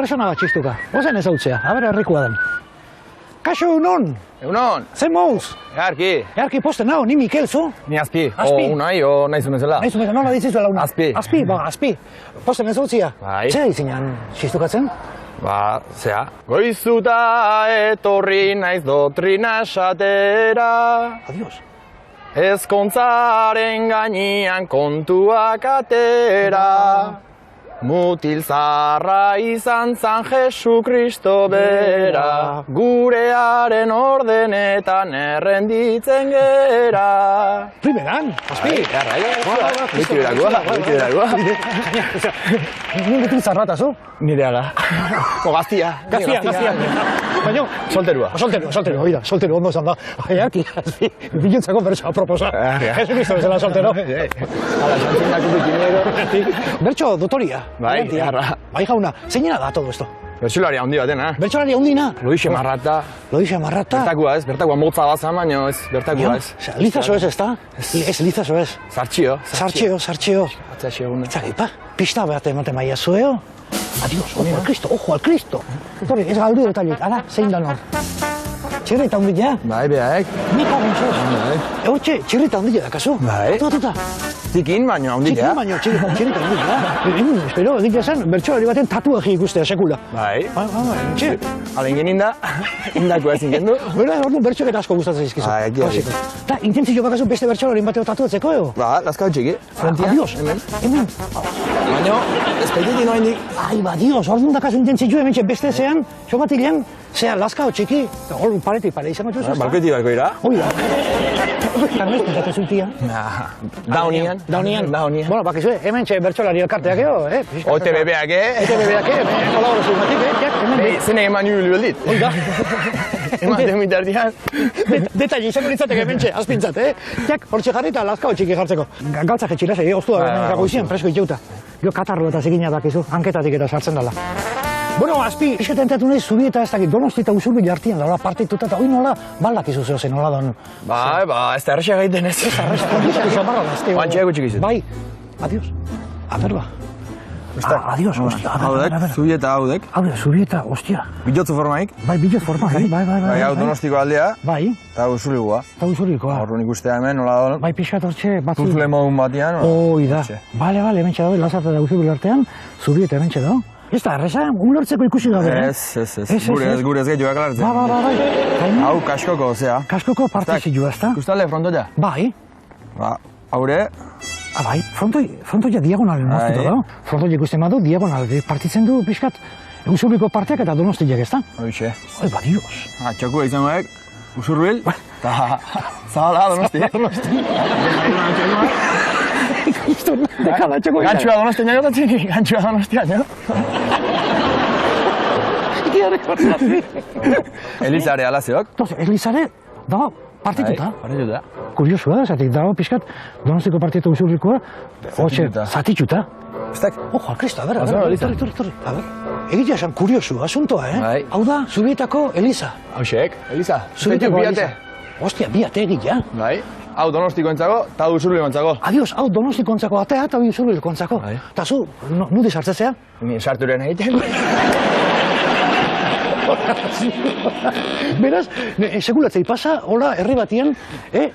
persona bat txistuka. Ozen ez hautzea, haber herrikoa den. Kaixo, egunon? Egunon? Zer mouz? Earki. Earki posten nao, ni Mikel, zu? Ni Azpi. Azpi? O unai, o naizu bezala. Naizu bezala, nola ditzizuela una? Azpi. Azpi, ba, Azpi. Posten ez hautzea? Bai. Zer izinean txistukatzen? Ba, zea. Goizuta etorri naiz dotrina esatera. Adios. Ezkontzaren gainean kontuak atera. Mutil zarra izan zan Jesu Kristo bera. Gurearen ordenetan errenditzen gera. Primeran, Azpi. Beti berakoa. Nien betul zarrata, zu? Nire ala. O gaztia. Gaztia. Baina, Solterua. Soltero, oida, soltero, ondo esan da. Earki, Azpi, bilentzako bertso aproposa. Jesu Kristo bezala soltero. Ala, xantzindako bikinero. Bertso dotoria. Bai, jarra. Bai, jauna, zeinena da todo esto? Bertxularia handi batena. Bertsolari handina? Loixe Marrata. Loixe Marrata? Bertakoa motza bazan, baina ez, bertakoa ez. Lizaso ez, ezta? Ez, lizaso ez. Sartxio. Sartxio. Atzaxio eguna. Itzagipa, pista bat ematen maia zueo. Adios, ojo al Cristo. Torri, ez galdu detailik, ala, zein da nor. Txirrita hundila? Bai, behaek. Nika bentsoz. Bai. Hortxe, txirrita hundila dakazu. Bai. Atuta. Zikin, baina handia. Zikin, baina txirrita hundila. Espero, egitea zen, bertsolari baten tatuaji ikustea sekula. Bai. Txe. Alen geninda, indako ezin gendu. Bera, orduan bertsoak asko gustatzen izkizu. Bai, egia. Ta, intentzio bakazu beste bertsolarin bateo tatuatzeko, eo? Ba, lazkau txiki. Frontia. Adios. Hemen. Baina, ezpeititi noa indik. Ai, ba, dios, orduan dakazu intentzio hemen beste zean, xobatilean, zea, lazkao txiki, hor paretik pare izango txuzu. Balkoiti barko ira. Oida. Karnez, pintate zutia. Daunian. Bueno, bakizue, hemen txe bertsolari elkarteak eo, OTBB-ak, OTBB-ak, hola hori zumatik, Zene eman nire beldit. Oida. Ematen mitardian. Detaile izango nintzateke hementxe, azpintzat, hortxe jarri eta lazkao txiki jartzeko. Galtza jetxilase, oztua, gagoizien, presko itxeuta. Jo, katarro eta zikina dakizu, hanketatik eta sartzen dela. Bueno, Azpi, pixka tentatu nahi Zubieta ez dakit, Donosti eta Usurbil artian daula partituta eta hoi nola baldakizu zeo zen, nola don. Ba, ez da errexak egiten ez. Ez arrexak, xamarra da, azte. Bantxeak gutxik izan. Bai, adios. Aperba. Adios, hostia. Haudek, Zubieta haudek. Zubieta, hostia. Bilotzu formaik. Bai, bilot formaik, bai. Bai, hau Donostiko aldea. Bai. Eta Usurbilgoa. Eta Usurbilgoa. Horren ikustea hemen, nola da. Bai, pixka tortxe batzu. Puzle modun batian. Hoi da. Bale, hementxe dago, Lazarte da Usurbil artean, Zubieta hementxe dago. Ez da, erreza, ulertzeko ikusi gabe, Ez. Gure ez gehiagoak alartzen. Bai. Hau kaskoko, zea. Kaskoko parte zilua, ez da? Ikustale frontoia? Bai. Ba, haure. Bai, frontoia diagonalen moztuta da. Frontoia ikusten badu, diagonal partitzen du pixkat Usurbiko parteak eta Donostiak, ez da? Hoixe. Oi, ba, dios. Txokua izan baek, Usurbil, eta zabala Donosti. Gantxua Donostia jotatzen, gantxua Donostia, jo? Elizare alazeok. Elizare, dago, partituta. Partituta. Kuriosua da, zatik dago pixkat Donostiko partitu Usurbikoa, zatituta. Estak? Ojo, Kristo, a ver. Torri. A ver. Egitea esan kuriosu, asuntoa, Bai. Hau da, Zubietako Eliza. Hauxek, Eliza. Zubietako biate. Ostia, biate egitea. Bai. Hau Donostiko entzako, eta Usurbil entzako. Adios, hau Donostiko entzako atea eta Usurbil entzako. Bai. Eta zu, nude sartzezea? Ni sarturen egiten. Beraz, sekulatzei pasa, hola, herri batien,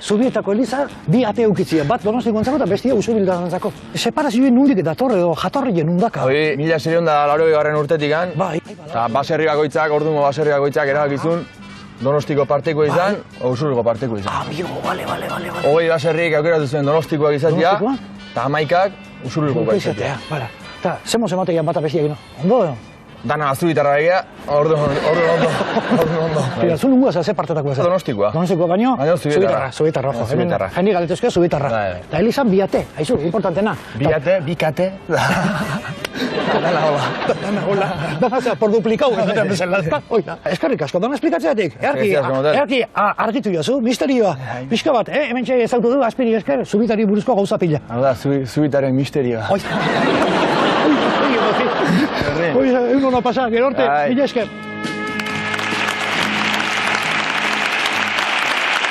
Zubietako Eliza, bi ate eukitzia, bat Donostiko entzako eta bestia Usurbil entzako. Separazioen nundik dator edo jatorrien nundaka. Hoi, 1780 urtetik gan, Bai. eta baserri bakoitzak, ordumo baserri bakoitzak erabakizun, Donostiko parteko izan, Usurbilgo parteko izan. Amigo, vale. Hogei baserrik aukeratu zuen Donostikoak izatea, Donostikoa? eta 11ak Usurbilgoak izatea. Bala. Eta, zemos ematean bata bestia egin, ondo? Dana Zubitarra egia, ordu ondo. Tira, zu nungoa ze partetako ez? Donostikoa. Donostikoa baino? Baino Zubitarra. Zubitarra, jo. Zubitarra. Jendi galetuzke Zubitarra. Eta Elizan biate, haizu, importantena. Biate, bikate. Dana hola. Dana zera, por duplikau, ezaten bezala. Oida, eskarrik asko, dana esplikatzeatik. Earki, argitu jozu, misterioa. Pixka bat, hemen txe ezautu du, Azpiri esker, Zubitari buruzko gauza pila. Hau da, Zubitaren misterioa. Oida, egun hona pasa, gero orte, mila esker.